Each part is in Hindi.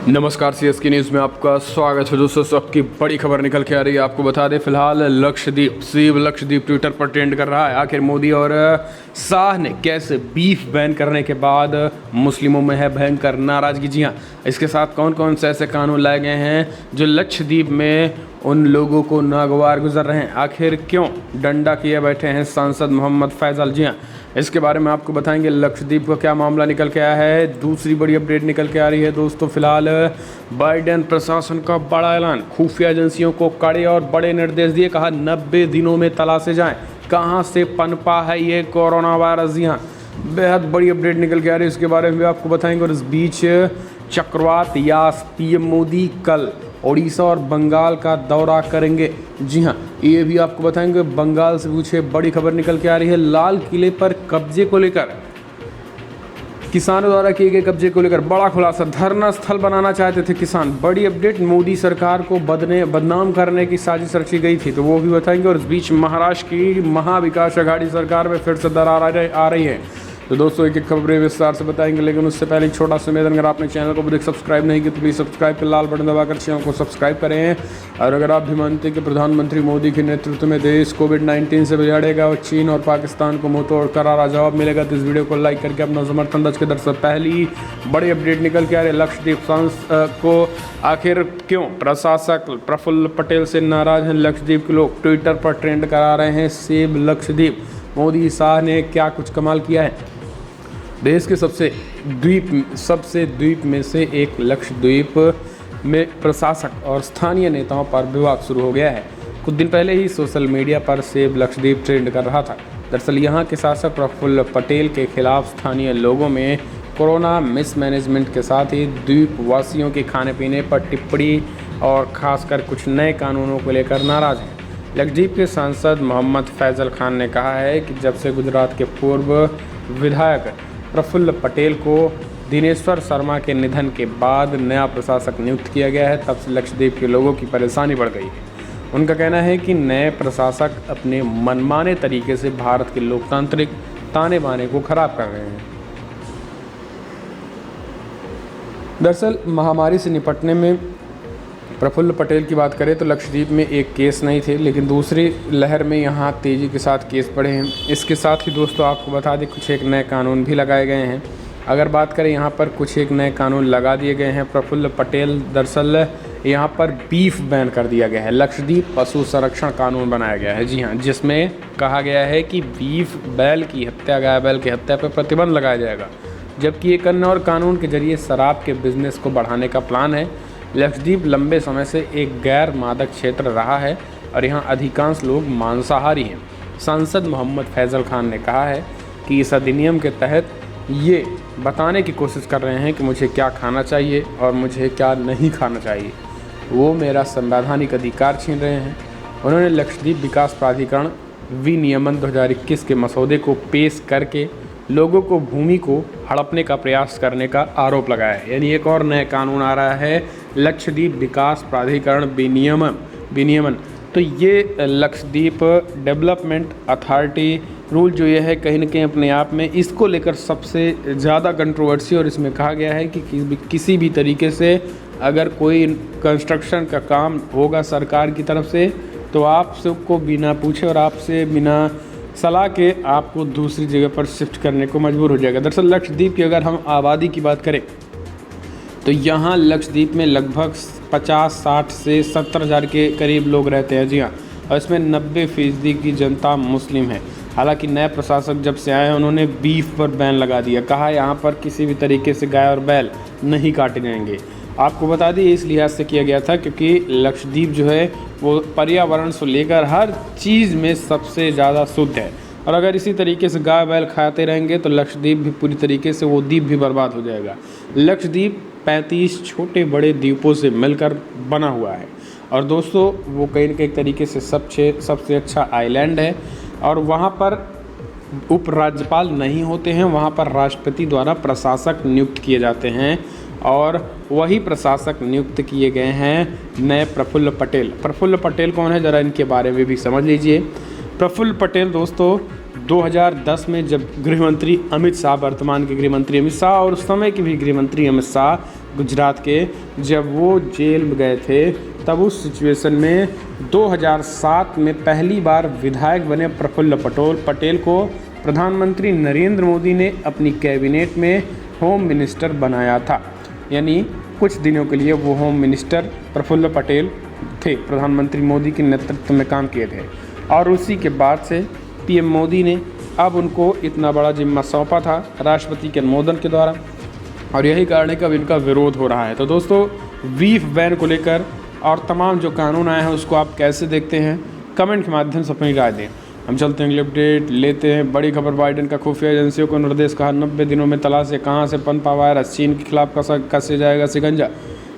नमस्कार, सीएसके न्यूज़ में आपका स्वागत है दोस्तों। सबकी बड़ी खबर निकल के आ रही है। आपको बता दें, फिलहाल लक्षद्वीप ट्विटर पर ट्रेंड कर रहा है। आखिर मोदी और शाह ने कैसे बीफ बैन करने के बाद मुस्लिमों में है भयंकर नाराज़गी। जी हाँ, इसके साथ कौन कौन से ऐसे कानून लाए गए हैं जो लक्षद्वीप में उन लोगों को नागवार गुजर रहे हैं। आखिर क्यों डंडा किए बैठे हैं सांसद मोहम्मद फैजल। जी हाँ, इसके बारे में आपको बताएंगे। लक्षद्वीप का क्या मामला निकल के आया है, दूसरी बड़ी अपडेट निकल के आ रही है दोस्तों। फिलहाल बाइडेन प्रशासन का बड़ा ऐलान, खुफिया एजेंसियों को कड़े और बड़े निर्देश दिए। कहा 90 दिनों में तलाशे जाएं कहां से पनपा है ये कोरोना वायरस। जी हाँ, बेहद बड़ी अपडेट निकल के आ रही है, इसके बारे में भी आपको बताएंगे। और इस बीच चक्रवात यास, पीएम मोदी कल ओडिशा और बंगाल का दौरा करेंगे। जी हाँ, ये भी आपको बताएंगे। बंगाल से पूछे बड़ी खबर निकल के आ रही है। लाल किले पर कब्जे को लेकर, किसानों द्वारा किए गए कब्जे को लेकर बड़ा खुलासा। धरना स्थल बनाना चाहते थे किसान। बड़ी अपडेट, मोदी सरकार को बदनाम करने की साजिश रची गई थी, तो वो भी बताएंगे। और इस बीच महाराष्ट्र की महाविकास आघाड़ी सरकार में फिर से दरार आ रही है। तो दोस्तों एक एक खबरें विस्तार से बताएंगे, लेकिन उससे पहले एक छोटा सा निवेदन, अगर आपने चैनल को अभी तक सब्सक्राइब नहीं किया तो प्लीज़ सब्सक्राइब कर लाल बटन दबाकर चैनल को सब्सक्राइब करें। और अगर आप भी मानते हैं कि प्रधानमंत्री मोदी के नेतृत्व में देश कोविड-19 से बिछड़ेगा और चीन और पाकिस्तान को मुंह तोड़ करारा जवाब मिलेगा, तो इस वीडियो को लाइक करके अपना समर्थन दर्ज के। दरअसल पहली बड़ी अपडेट निकल के आ रही है। लक्षद्वीप को आखिर क्यों प्रशासक प्रफुल्ल पटेल से नाराज हैं लक्षद्वीप के लोग। ट्विटर पर ट्रेंड करा रहे हैं सेव लक्षद्वीप। मोदी शाह ने क्या कुछ कमाल किया है। देश के सबसे द्वीप में से एक लक्षद्वीप में प्रशासक और स्थानीय नेताओं पर विवाद शुरू हो गया है। कुछ दिन पहले ही सोशल मीडिया पर सेव लक्षद्वीप ट्रेंड कर रहा था। दरअसल यहाँ के शासक प्रफुल्ल पटेल के खिलाफ स्थानीय लोगों में कोरोना मिसमैनेजमेंट के साथ ही द्वीप वासियों के खाने पीने पर टिप्पणी और खासकर कुछ नए कानूनों को लेकर नाराज हैं। लक्षद्वीप के सांसद मोहम्मद फैजल खान ने कहा है कि जब से गुजरात के पूर्व विधायक प्रफुल्ल पटेल को दिनेश्वर शर्मा के निधन के बाद नया प्रशासक नियुक्त किया गया है, तब से लक्षद्वीप के लोगों की परेशानी बढ़ गई है। उनका कहना है कि नए प्रशासक अपने मनमाने तरीके से भारत के लोकतांत्रिक ताने बाने को खराब कर रहे हैं। दरअसल महामारी से निपटने में प्रफुल्ल पटेल की बात करें तो लक्षद्वीप में एक केस नहीं थे, लेकिन दूसरी लहर में यहाँ तेज़ी के साथ केस बढ़े हैं। इसके साथ ही दोस्तों आपको बता दें, कुछ एक नए कानून भी लगाए गए हैं। अगर बात करें यहाँ पर कुछ एक नए कानून लगा दिए गए हैं। प्रफुल्ल पटेल दरअसल यहाँ पर बीफ बैन कर दिया गया है। लक्षद्वीप पशु संरक्षण कानून बनाया गया है। जी हाँ, जिसमें कहा गया है कि बीफ बैल की हत्या, गाय बैल की हत्या पर प्रतिबंध लगाया जाएगा। जबकि एक अन्य और कानून के जरिए शराब के बिजनेस को बढ़ाने का प्लान है। लक्षद्वीप लंबे समय से एक गैर मादक क्षेत्र रहा है और यहाँ अधिकांश लोग मांसाहारी हैं। सांसद मोहम्मद फैजल खान ने कहा है कि इस अधिनियम के तहत ये बताने की कोशिश कर रहे हैं कि मुझे क्या खाना चाहिए और मुझे क्या नहीं खाना चाहिए। वो मेरा संवैधानिक अधिकार छीन रहे हैं। उन्होंने लक्षद्वीप विकास प्राधिकरण विनियमन 2021 के मसौदे को पेश करके लोगों को भूमि को हड़पने का प्रयास करने का आरोप लगाया है। यानी एक और नया कानून आ रहा है, लक्षद्वीप विकास प्राधिकरण विनियमन। तो ये लक्षद्वीप डेवलपमेंट अथॉरिटी रूल जो ये है, कहीं ना कहीं अपने आप में इसको लेकर सबसे ज़्यादा कंट्रोवर्सी। और इसमें कहा गया है कि किसी भी तरीके से अगर कोई कंस्ट्रक्शन का काम होगा सरकार की तरफ से, तो आप सबको बिना पूछे और आपसे बिना सलाह के आपको दूसरी जगह पर शिफ्ट करने को मजबूर हो जाएगा। दरअसल लक्षद्वीप की अगर हम आबादी की बात करें तो यहाँ लक्षद्वीप में लगभग 50-60 से 70 हज़ार के करीब लोग रहते हैं। जी हाँ, और इसमें 90% की जनता मुस्लिम है। हालांकि नए प्रशासक जब से आए हैं उन्होंने बीफ पर बैन लगा दिया। कहा यहाँ पर किसी भी तरीके से गाय और बैल नहीं काटे जाएंगे। आपको बता दें इस लिहाज से किया गया था क्योंकि लक्षद्वीप जो है वो पर्यावरण से लेकर हर चीज़ में सबसे ज़्यादा शुद्ध है। और अगर इसी तरीके से गाय बैल खाते रहेंगे तो लक्षद्वीप भी पूरी तरीके से वो द्वीप भी बर्बाद हो जाएगा। लक्षद्वीप 35 छोटे बड़े द्वीपों से मिलकर बना हुआ है और दोस्तों वो कहीं ना कहीं तरीके से सबसे अच्छा आइलैंड है। और वहाँ पर उपराज्यपाल नहीं होते हैं, वहाँ पर राष्ट्रपति द्वारा प्रशासक नियुक्त किए जाते हैं और वही प्रशासक नियुक्त किए गए हैं नए प्रफुल्ल पटेल। प्रफुल्ल पटेल कौन है, ज़रा इनके बारे में भी समझ लीजिए। प्रफुल्ल पटेल दोस्तों 2010 में जब गृहमंत्री अमित शाह, वर्तमान के गृहमंत्री अमित शाह और उस समय के भी गृहमंत्री अमित शाह गुजरात के, जब वो जेल में गए थे तब उस सिचुएशन में 2007 में पहली बार विधायक बने प्रफुल्ल पटेल को प्रधानमंत्री नरेंद्र मोदी ने अपनी कैबिनेट में होम मिनिस्टर बनाया था। यानी कुछ दिनों के लिए वो होम मिनिस्टर प्रफुल्ल पटेल थे, प्रधानमंत्री मोदी के नेतृत्व में काम किए थे। और उसी के बाद से पीएम मोदी ने अब उनको इतना बड़ा जिम्मा सौंपा था राष्ट्रपति के अनुमोदन के द्वारा, और यही कारण है कि अब इनका विरोध हो रहा है। तो दोस्तों, वीफ बैन को लेकर और तमाम जो कानून आए हैं उसको आप कैसे देखते हैं, कमेंट के माध्यम से अपनी राय दें। हम चलते हैं अगले अपडेट लेते हैं। बड़ी खबर, बाइडेन का खुफिया एजेंसियों को निर्देश, कहा 90 दिनों में तलाश से कहां से पनपा वायरस, चीन के खिलाफ कसे जाएगा शिकंजा।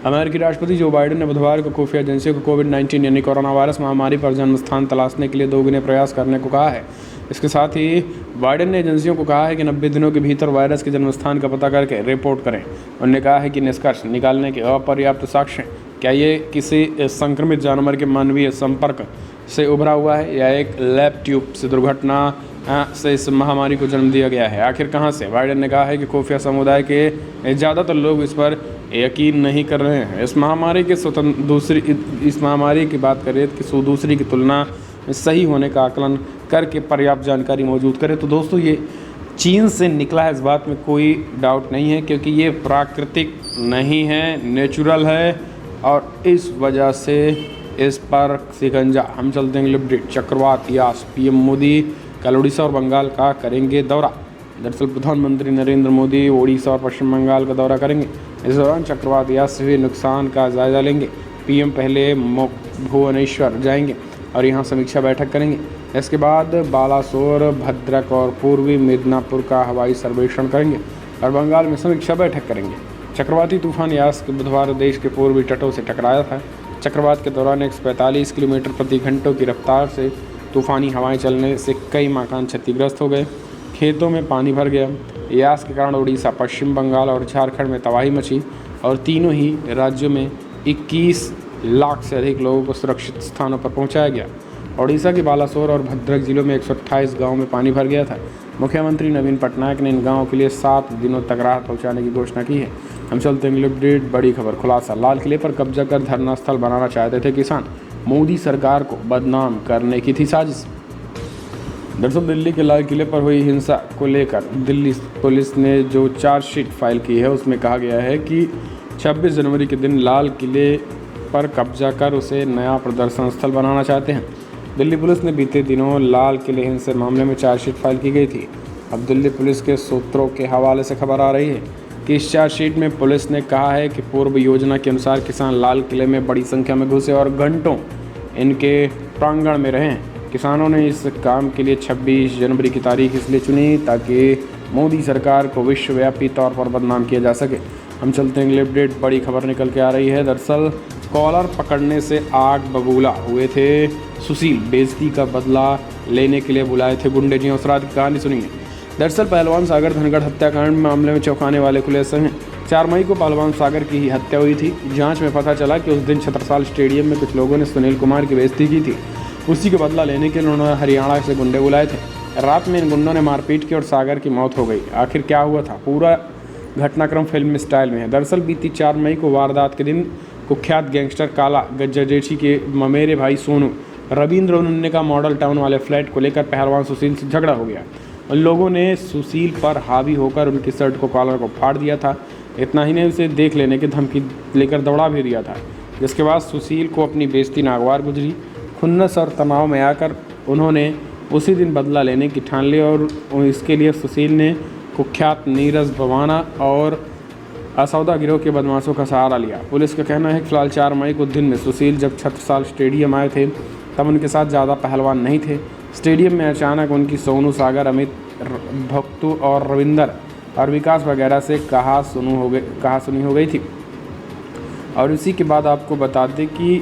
अमेरिकी राष्ट्रपति जो बाइडेन ने बुधवार को खुफिया एजेंसियों को कोविड-19 यानी कोरोना वायरस महामारी पर जन्म स्थान तलाशने के लिए दोगुने प्रयास करने को कहा है। इसके साथ ही बाइडेन ने एजेंसियों को कहा है कि 90 दिनों के भीतर वायरस के जन्म स्थान का पता करके रिपोर्ट करें। उन्होंने कहा है कि निष्कर्ष निकालने के अपर्याप्त साक्ष्य, क्या ये किसी संक्रमित जानवर के मानवीय संपर्क से उभरा हुआ है या एक लैब ट्यूब से दुर्घटना से इस महामारी को जन्म दिया गया है, आखिर कहां से। बाइडेन ने कहा है कि खुफिया समुदाय के ज़्यादातर लोग इस पर यकीन नहीं कर रहे हैं। इस महामारी की बात करें कि दूसरी की तुलना में सही होने का आकलन करके पर्याप्त जानकारी मौजूद करें। तो दोस्तों, ये चीन से निकला है, इस बात में कोई डाउट नहीं है, क्योंकि ये प्राकृतिक नहीं है, नेचुरल है, और इस वजह से इस पर शिकंजा। हम चलते हैं अपडेट। चक्रवात यास, पीएम मोदी कल उड़ीसा और बंगाल का करेंगे दौरा। दरअसल प्रधानमंत्री नरेंद्र मोदी उड़ीसा और पश्चिम बंगाल का दौरा करेंगे। इस दौरान चक्रवात यास से हुए नुकसान का जायजा लेंगे। पीएम पहले भुवनेश्वर जाएंगे और यहाँ समीक्षा बैठक करेंगे। इसके बाद बालासोर, भद्रक और पूर्वी मिदनापुर का हवाई सर्वेक्षण करेंगे और बंगाल में समीक्षा बैठक करेंगे। चक्रवाती तूफान यास के बुधवार देश के पूर्वी तटों से टकराया था। चक्रवात के दौरान 145 किलोमीटर प्रति घंटे की रफ्तार से तूफानी हवाएं चलने से कई मकान क्षतिग्रस्त हो गए, खेतों में पानी भर गया। यास के कारण उड़ीसा, पश्चिम बंगाल और झारखंड में तबाही मची और तीनों ही राज्यों में 21 लाख से अधिक लोगों को सुरक्षित स्थानों पर पहुंचाया गया। ओडिशा के बालासोर और भद्रक जिलों में 128 गाँव में पानी भर गया था। मुख्यमंत्री नवीन पटनायक ने इन गाँवों के लिए 7 दिनों तक राहत पहुँचाने की घोषणा की है। हम चलते हैं अपडेट। बड़ी खबर, खुलासा, लाल किले पर कब्जा कर धरना स्थल बनाना चाहते थे किसान, मोदी सरकार को बदनाम करने की थी साजिश। दरअसल दिल्ली के लाल किले पर हुई हिंसा को लेकर दिल्ली पुलिस ने जो चार्जशीट फाइल की है उसमें कहा गया है कि 26 जनवरी के दिन लाल किले पर कब्जा कर उसे नया प्रदर्शन स्थल बनाना चाहते हैं। दिल्ली पुलिस ने बीते दिनों लाल किले हिंसा मामले में चार्जशीट फाइल की गई थी। अब दिल्ली पुलिस के सूत्रों के हवाले से खबर आ रही है कि इस चार्जशीट में पुलिस ने कहा है कि पूर्व योजना के अनुसार किसान लाल किले में बड़ी संख्या में घुसे और घंटों इनके प्रांगण में रहें। किसानों ने इस काम के लिए 26 जनवरी की तारीख इसलिए चुनी ताकि मोदी सरकार को विश्वव्यापी तौर पर बदनाम किया जा सके। हम चलते हैं अगले अपडेट। बड़ी खबर निकल के आ रही है। दरअसल कॉलर पकड़ने से आग बबूला हुए थे सुशील, बेइज्जती का बदला लेने के लिए बुलाए थे गुंडे। जी उस रात की कहानी सुनिए। दरअसल पहलवान सागर धनगढ़ हत्याकांड मामले में चौंकाने वाले खुलासे हैं। 4 मई को पहलवान सागर की ही हत्या हुई थी। जांच में पता चला कि उस दिन छत्रसाल स्टेडियम में कुछ लोगों ने सुनील कुमार की बेइज्जती की थी। उसी का बदला लेने के लिए उन्होंने हरियाणा से गुंडे बुलाए थे। रात में इन गुंडों ने मारपीट की और सागर की मौत हो गई। आखिर क्या हुआ था, पूरा घटनाक्रम फिल्म स्टाइल में है। दरअसल बीती 4 मई को वारदात के दिन कुख्यात गैंगस्टर काला गज्जाजेठी के ममेरे भाई सोनू रविंद्र उन्ने का मॉडल टाउन वाले फ्लैट को लेकर पहलवान सुशील से झगड़ा हो गया। उन लोगों ने सुशील पर हावी होकर उनकी शर्ट को कॉलर को फाड़ दिया था। इतना ही नहीं, उसे देख लेने की धमकी लेकर दौड़ा भी दिया था। जिसके बाद सुशील को अपनी बेइज्जती नागवार गुजरी। खुन्नस और तनाव में आकर उन्होंने उसी दिन बदला लेने की ठान ली और इसके लिए सुशील ने कुख्यात नीरज भवाना और असौदा गिरोह के बदमाशों का सहारा लिया। पुलिस का कहना है कि फिलहाल 4 मई को दिन में सुशील जब छत्रसाल स्टेडियम आए थे तब उनके साथ ज़्यादा पहलवान नहीं थे। स्टेडियम में अचानक उनकी सोनू, सागर, अमित, भक्तू और रविंदर और विकास वगैरह से कहा सुनी हो गई थी। और इसी के बाद आपको बता दें कि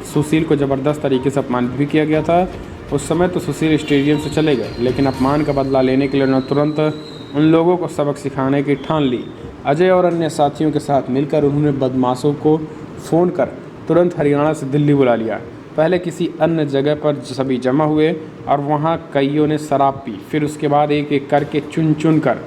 सुशील को ज़बरदस्त तरीके से अपमानित भी किया गया था। उस समय तो सुशील स्टेडियम से चले गए, लेकिन अपमान का बदला लेने के लिए उन्होंने तुरंत उन लोगों को सबक सिखाने की ठान ली। अजय और अन्य साथियों के साथ मिलकर उन्होंने बदमाशों को फ़ोन कर तुरंत हरियाणा से दिल्ली बुला लिया। पहले किसी अन्य जगह पर सभी जमा हुए और वहाँ कईयों ने शराब पी। फिर उसके बाद एक एक करके चुन चुन कर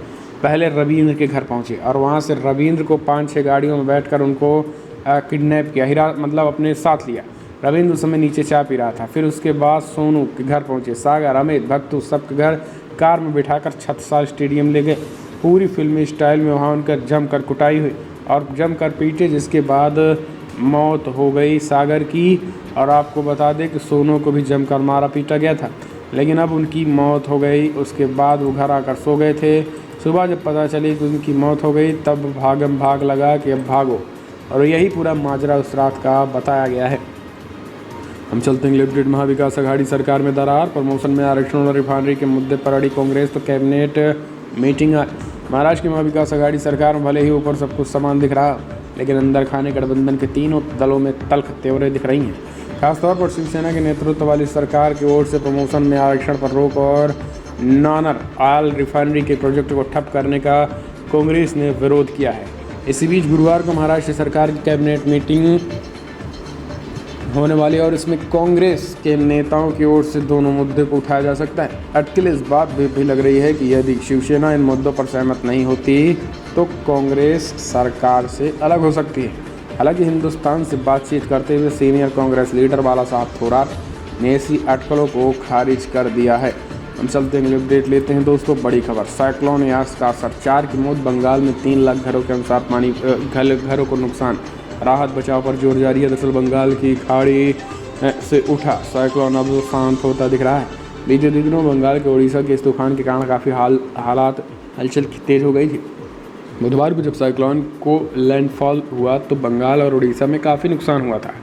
पहले रविंद्र के घर पहुँचे और वहाँ से रविंद्र को 5-6 गाड़ियों में बैठकर उनको किडनैप किया, मतलब अपने साथ लिया। रविंद्र उस समय नीचे चाय पी रहा था। फिर उसके बाद सोनू के घर पहुँचे। सागर, अमित, भक्तू सबके घर कार में बिठाकर छत्रसाल स्टेडियम ले गए। पूरी फिल्मी स्टाइल में वहाँ उनका जमकर कुटाई हुई और जमकर पीटे, जिसके बाद मौत हो गई सागर की। और आपको बता दें कि सोनू को भी जमकर मारा पीटा गया था, लेकिन अब उनकी मौत हो गई। उसके बाद वो घर आकर सो गए थे। सुबह जब पता चली कि उनकी मौत हो गई तब भागम भाग लगा कि अब भागो, और यही पूरा माजरा उस रात का बताया गया है। हम चलते हैं अपडेट। महाविकास अघाड़ी सरकार में दरार, प्रमोशन में आरक्षण और रिफाइनरी के मुद्दे पर अड़ी कांग्रेस तो कैबिनेट मीटिंग। महाराष्ट्र की महाविकास अघाड़ी सरकार में भले ही ऊपर सब कुछ समान दिख रहा, लेकिन अंदर खाने गठबंधन के तीनों दलों में तल्ख तेवरें दिख रही हैं। खासतौर पर शिवसेना के नेतृत्व वाली सरकार की ओर से प्रमोशन में आरक्षण पर रोक और नानर ऑयल रिफाइनरी के प्रोजेक्ट को ठप करने का कांग्रेस ने विरोध किया है। इसी बीच गुरुवार को महाराष्ट्र सरकार की कैबिनेट मीटिंग होने वाली है और इसमें कांग्रेस के नेताओं की ओर से दोनों मुद्दे को उठाया जा सकता है। अटकल इस बात भी लग रही है कि यदि शिवसेना इन मुद्दों पर सहमत नहीं होती तो कांग्रेस सरकार से अलग हो सकती है। हालांकि हिंदुस्तान से बातचीत करते हुए सीनियर कांग्रेस लीडर बाला साहब थोराट ने ऐसी अटकलों को खारिज कर दिया है। हम चलते हैं अपडेट लेते हैं दोस्तों। बड़ी खबर, साइक्लोन यास का असर, 4 की मौत, बंगाल में 3 लाख घरों के अनुसार पानी घरों को नुकसान। राहत बचाव पर जोर जारी है। दरअसल बंगाल की खाड़ी से उठा साइक्लोन अब शांत होता दिख रहा है। बीते दिनों बंगाल के उड़ीसा के इस तूफान के कारण काफ़ी हालात हलचल तेज हो गई थी। बुधवार को जब साइक्लोन को लैंडफॉल हुआ तो बंगाल और उड़ीसा में काफ़ी नुकसान हुआ था।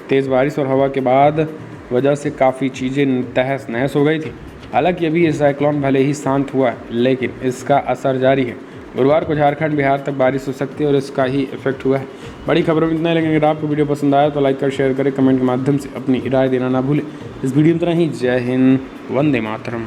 तेज़ बारिश और हवा के बाद वजह से काफ़ी चीज़ें तहस नहस हो गई थी। हालांकि अभी ये साइक्लोन भले ही शांत हुआ है, लेकिन इसका असर जारी है। गुरुवार को झारखंड, बिहार तक बारिश हो सकती है और इसका ही इफेक्ट हुआ है। बड़ी खबरों में इतना ही, लेकिन अगर आपको वीडियो पसंद आया तो लाइक कर, शेयर करें, कमेंट के माध्यम से अपनी राय देना ना भूलें। इस वीडियो में इतना ही। जय हिंद, वंदे मातरम।